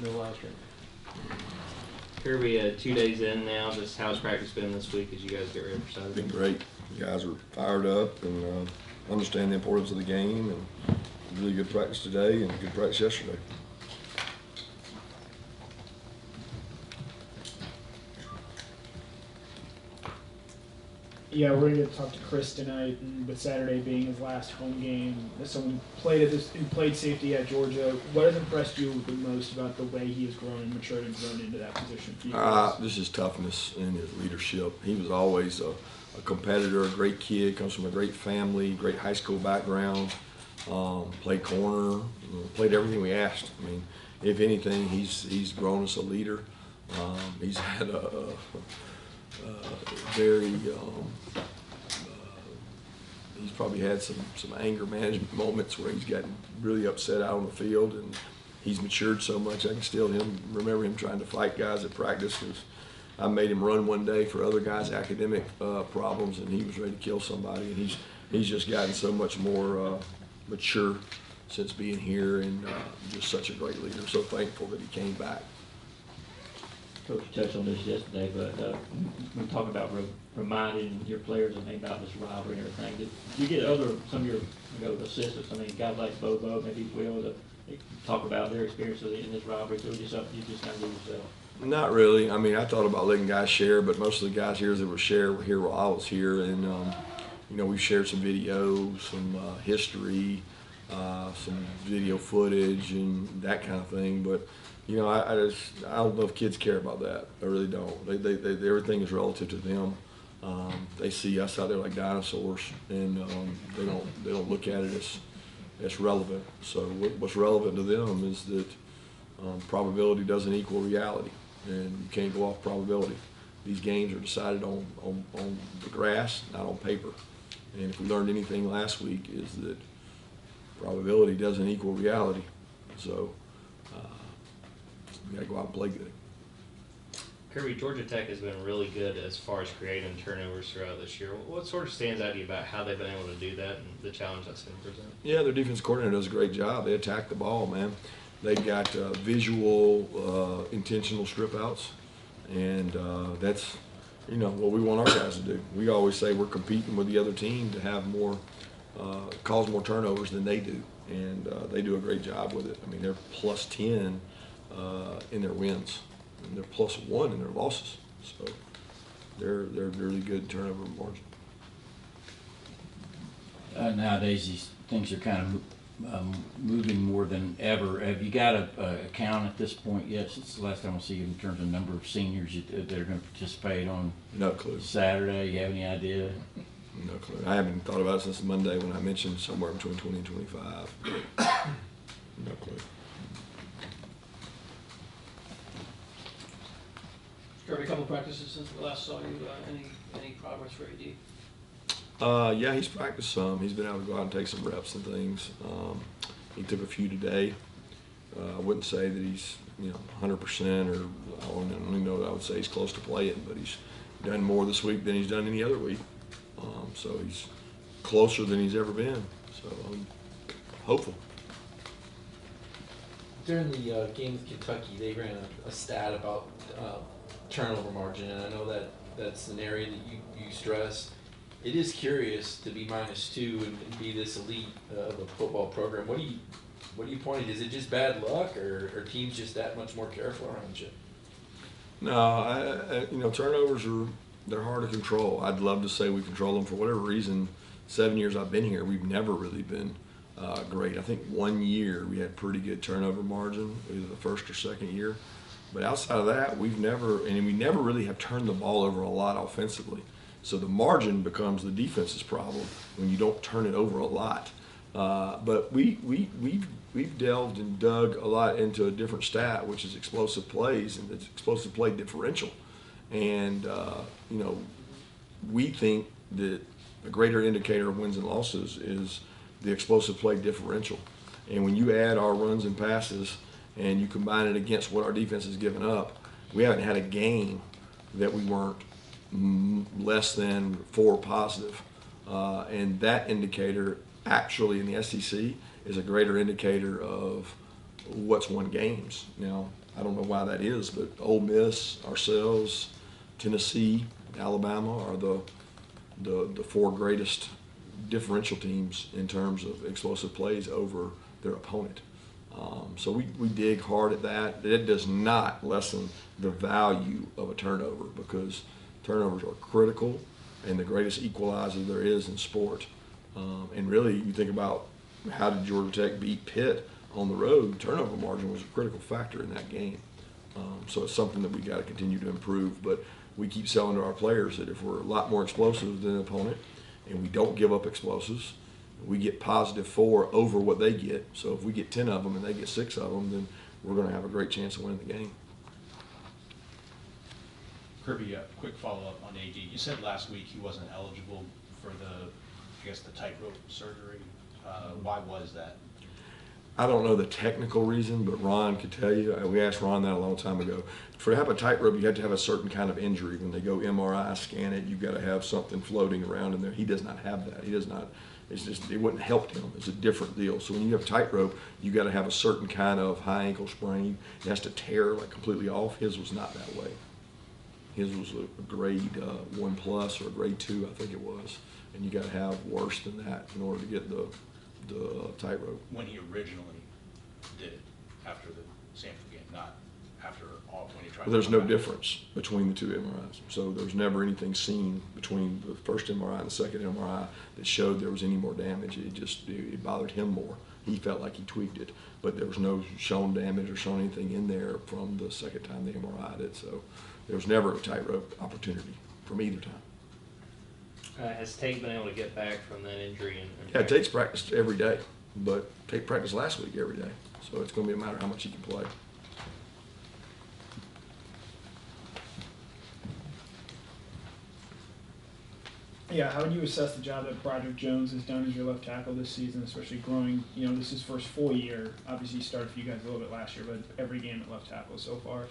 No live stream. Kirby, 2 days in now, just how's practice been this week as you guys get ready for Saturday? Been great. The guys are fired up and understand the importance of the game, and really good practice today and good practice yesterday. Yeah, we're going to talk to Chris tonight, and with Saturday being his last home game, as someone who played safety at Georgia, what has impressed you the most about the way he has grown and matured and grown into that position for you guys? Just his toughness and his leadership. He was always a competitor, a great kid, comes from a great family, great high school background, played corner, played everything we asked. I mean, if anything, he's grown as a leader. He's had a very he's probably had some anger management moments where he's gotten really upset out on the field, and he's matured so much. I can still remember him trying to fight guys at practice because I made him run one day for other guys' academic problems, and he was ready to kill somebody. And he's just gotten so much more mature since being here, and just such a great leader. So thankful that he came back. Coach touched on this yesterday, but we talk about reminding your players about this rivalry and everything. Did you get some of your assistants, guys like Bobo, maybe Will, to talk about their experiences in this rivalry, so just something you just kind of do yourself? Not really. I mean, I thought about letting guys share, but most of the guys here that were share were here while I was here, and we've shared some videos, some history, some video footage, and that kind of thing. But I don't know if kids care about that. I really don't. They everything is relative to them. They see us out there like dinosaurs, and they don't look at it as relevant. So what's relevant to them is that probability doesn't equal reality, and you can't go off probability. These games are decided on the grass, not on paper. And if we learned anything last week, is that probability doesn't equal reality. So we got to go out and play good. Kirby, Georgia Tech has been really good as far as creating turnovers throughout this year. What sort of stands out to you about how they've been able to do that and the challenge that's going to present? Yeah, their defense coordinator does a great job. They attack the ball, man. They've got visual, intentional strip outs, and that's what we want our guys to do. We always say we're competing with the other team to have more, cause more turnovers than they do, and they do a great job with it. I mean, they're plus 10 in their wins, and they're plus 1 in their losses. So they're really good turnover margin. Nowadays, these things are kind of moving more than ever. Have you got a count at this point yet, since the last time I see you, in terms of number of seniors that are going to participate on No clue. Saturday? You have any idea? No clue. I haven't thought about it since Monday when I mentioned somewhere between 20 and 25. No clue. Kirby, a couple of practices since we last saw you. Any progress for AD? Yeah, he's practiced some. He's been able to go out and take some reps and things. He took a few today. I wouldn't say that he's 100%, or I don't even know that I would say he's close to playing, but he's done more this week than he's done any other week. So he's closer than he's ever been. So I'm hopeful. During the game with Kentucky, they ran a stat about turnover margin, and I know that that's an area that you stress. It is curious to be -2 and be this elite of a football program. What do you point at? Is it just bad luck, or are teams just that much more careful around you? No, turnovers they're hard to control. I'd love to say we control them. For whatever reason, 7 years I've been here, we've never really been great. I think 1 year we had pretty good turnover margin, either the first or second year. But outside of that, we never really have turned the ball over a lot offensively. So the margin becomes the defense's problem when you don't turn it over a lot. But we've delved and dug a lot into a different stat, which is explosive plays, and it's explosive play differential. And we think that a greater indicator of wins and losses is the explosive play differential. And when you add our runs and passes and you combine it against what our defense has given up, we haven't had a game that we weren't less than 4 positive. And that indicator actually in the SEC is a greater indicator of what's won games. Now, I don't know why that is, but Ole Miss, ourselves, Tennessee, Alabama are the four greatest differential teams in terms of explosive plays over their opponent. So we dig hard at that. It does not lessen the value of a turnover because turnovers are critical and the greatest equalizer there is in sport. And really, you think about how did Georgia Tech beat Pitt on the road, turnover margin was a critical factor in that game. So it's something that we got to continue to improve. But we keep selling to our players that if we're a lot more explosive than the opponent and we don't give up explosives, we get +4 over what they get. So if we get 10 of them and they get 6 of them, then we're going to have a great chance of winning the game. Kirby, a quick follow-up on AD. You said last week he wasn't eligible for the tightrope surgery. Why was that? I don't know the technical reason, but Ron could tell you. We asked Ron that a long time ago. To have a tightrope, you have to have a certain kind of injury. When they go MRI scan it, you've got to have something floating around in there. He does not have that. He does not. It's just, it wouldn't help him. It's a different deal. So when you have tightrope, you got to have a certain kind of high ankle sprain. It has to tear like completely off. His was not that way. His was a grade 1+ or a grade 2, I think it was. And you got to have worse than that in order to get the tightrope. When he originally did it after the Stanford game, not after all when he tried. Well, there's to no come back. difference between the two MRIs. So there's never anything seen between the first MRI and the second MRI that showed there was any more damage. It bothered him more. He felt like he tweaked it, but there was no shown damage or shown anything in there from the second time they MRI'd it. So there was never a tightrope opportunity from either time. Has Tate been able to get back from that injury? Yeah, Tate's practiced every day, but Tate practiced last week every day. So it's going to be a matter of how much he can play. Yeah, how would you assess the job that Broderick Jones has done as your left tackle this season, especially growing, this is his first full year. Obviously, he started for you guys a little bit last year, but every game at left tackle so far.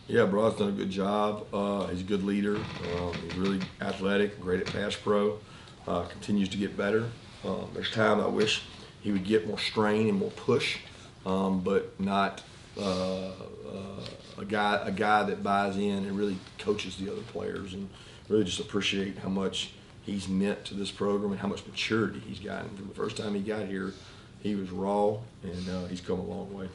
Yeah, Brod's done a good job. He's a good leader. He's really athletic, great at pass pro. Continues to get better. There's times I wish he would get more strain and more push, but not a guy that buys in and really coaches the other players, and really just appreciate how much he's meant to this program and how much maturity he's gotten. From the first time he got here, he was raw, and he's come a long way.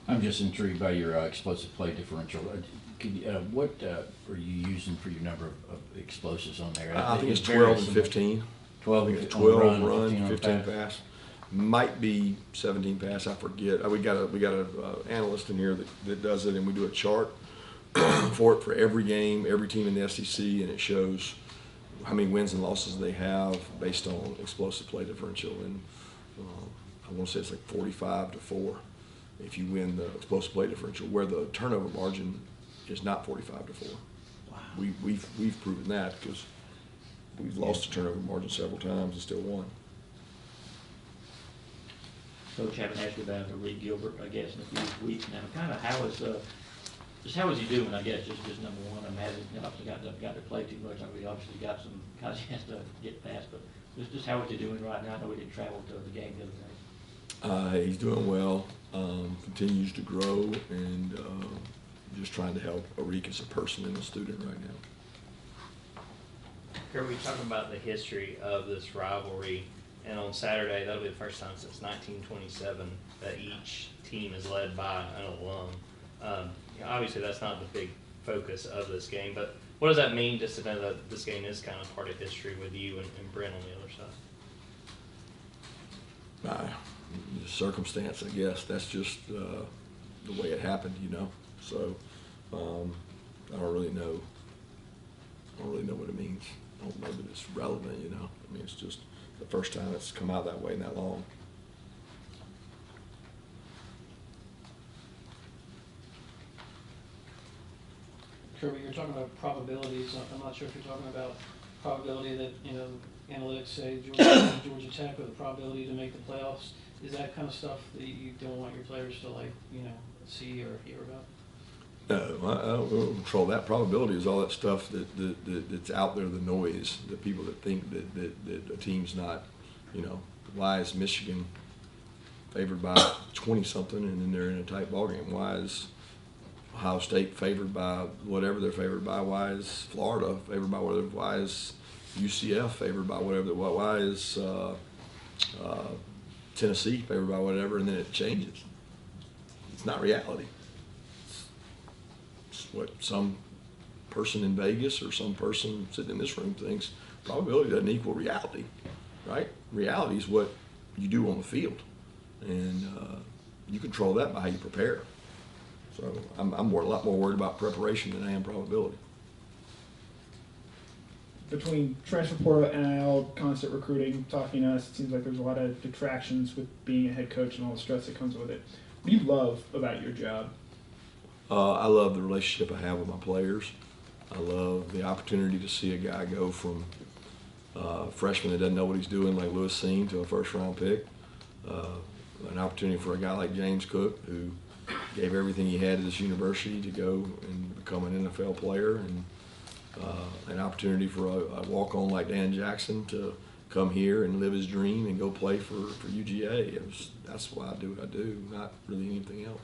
I'm just intrigued by your explosive play differential. What are you using for your number of explosives on there? I think it's It 12 varies and 15. 12 I think it's on 12 run, 15 on 15 pass. pass. Might be 17 pass. I forget. We got a analyst in here that does it, and we do a chart for every game, every team in the SEC, and it shows how many wins and losses they have based on explosive play differential. And I want to say it's like 45-4 if you win the explosive play differential, where the turnover margin is not 45-4. Wow. We've proven that because we've lost the turnover margin several times and still won. Coach, haven't asked you about Reed Gilbert, I guess, in a few weeks now. Kind of how is he doing? I guess just number one. I mean, hasn't obviously got to play too much. I mean, obviously got some kind of chance to get past, but just how is he doing right now? I know we didn't travel to the game the other day. He's doing well, continues to grow, and just trying to help Arik as a person and a student right now. Kirby, talking about the history of this rivalry, and on Saturday, that'll be the first time since 1927 that each team is led by an alum. Obviously, that's not the big focus of this game, but what does that mean just to know that this game is kind of part of history with you and Brent on the other side? Circumstance, I guess. That's just the way it happened, So I don't really know. What it means. I don't know that it's relevant, I mean, it's just the first time it's come out that way in that long. Kirby, you're talking about probabilities. I'm not sure if you're talking about probability that, analytics say Georgia Tech, or the probability to make the playoffs. Is that kind of stuff that you don't want your players to see or hear about? No, I don't control that. Probability is all that stuff that's out there, the noise, the people that think that a team's not, why is Michigan favored by 20-something, and then they're in a tight ball game? Why is Ohio State favored by whatever they're favored by? Why is Florida favored by whatever? Why is UCF favored by whatever? Why is Tennessee favored by whatever? And then it changes. It's not reality. It's what some person in Vegas or some person sitting in this room thinks. Probability doesn't equal reality, right? Reality is what you do on the field, and you control that by how you prepare. So I'm a lot more worried about preparation than I am probability. Between transfer portal, NIL, constant recruiting, talking to us, it seems like there's a lot of detractions with being a head coach and all the stress that comes with it. What do you love about your job? I love the relationship I have with my players. I love the opportunity to see a guy go from freshman that doesn't know what he's doing, like Lewis Seen, to a first-round pick. An opportunity for a guy like James Cook, who gave everything he had at this university to go and become an NFL player, and an opportunity for a walk-on like Dan Jackson to come here and live his dream and go play for UGA. That's why I do what I do, not really anything else.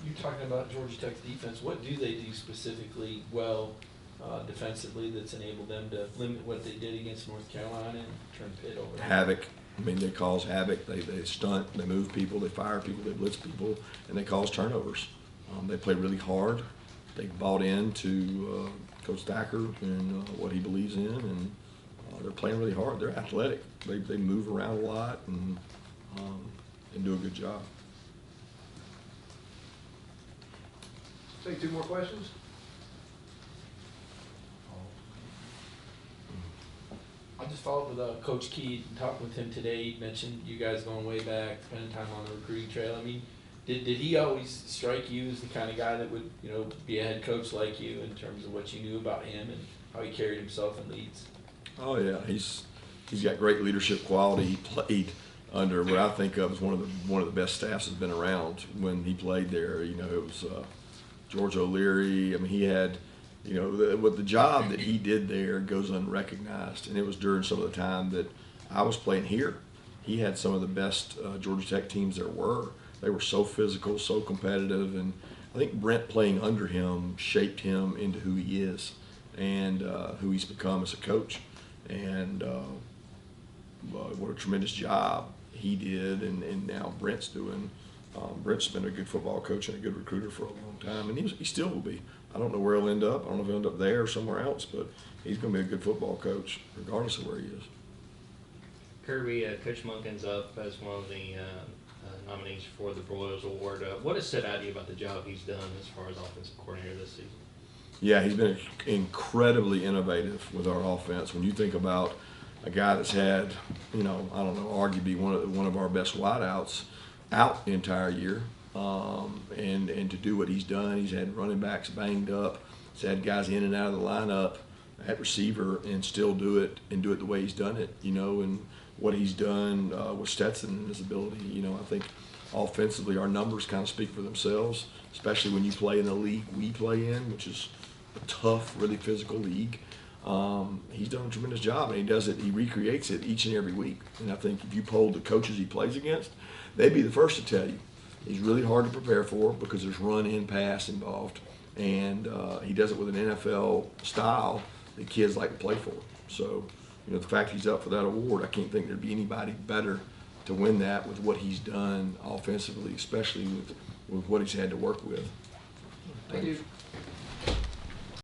You're talking about Georgia Tech's defense. What do they do specifically well defensively that's enabled them to limit what they did against North Carolina and turn Pitt over? Havoc. I mean, they cause havoc. They stunt, they move people, they fire people, they blitz people, and they cause turnovers. They play really hard. They bought into Coach Thacker and what he believes in, and they're playing really hard. They're athletic. They move around a lot and do a good job. Take two more questions. I'll just follow up with Coach Key. Talking with him today, he mentioned you guys going way back, spending time on the recruiting trail. I mean, did he always strike you as the kind of guy that would, you know, be a head coach like you in terms of what you knew about him and how he carried himself in leads? Oh yeah, he's got great leadership quality. He played under what I think of as one of the best staffs that's been around when he played there. You know, it was George O'Leary. I mean, he had, you know, the job that he did there goes unrecognized, and it was during some of the time that I was playing here. He had some of the best Georgia Tech teams there were. They were so physical, so competitive, and I think Brent playing under him shaped him into who he is and who he's become as a coach. And what a tremendous job he did, and now Brent's doing. Brent's been a good football coach and a good recruiter for a long time, and he still will be. I don't know where he'll end up. I don't know if he'll end up there or somewhere else, but he's going to be a good football coach regardless of where he is. Kirby, Coach Munkin's up as one of the nominees for the Broyles Award. What has stood out to you about the job he's done as far as offensive coordinator this season? Yeah, he's been incredibly innovative with our offense. When you think about a guy that's had, you know, I don't know, arguably one of our best wideouts out the entire year, and to do what he's done, he's had running backs banged up, he's had guys in and out of the lineup at receiver, and still do it the way he's done it, you know, and what he's done with Stetson and his ability. You know, I think offensively our numbers kind of speak for themselves, especially when you play in the league we play in, which is a tough, really physical league. He's done a tremendous job, and he recreates it each and every week. And I think if you polled the coaches he plays against, they'd be the first to tell you he's really hard to prepare for because there's run and pass involved, and he does it with an NFL style that kids like to play for. So, you know, the fact he's up for that award, I can't think there'd be anybody better to win that with what he's done offensively, especially with what he's had to work with. Thank you.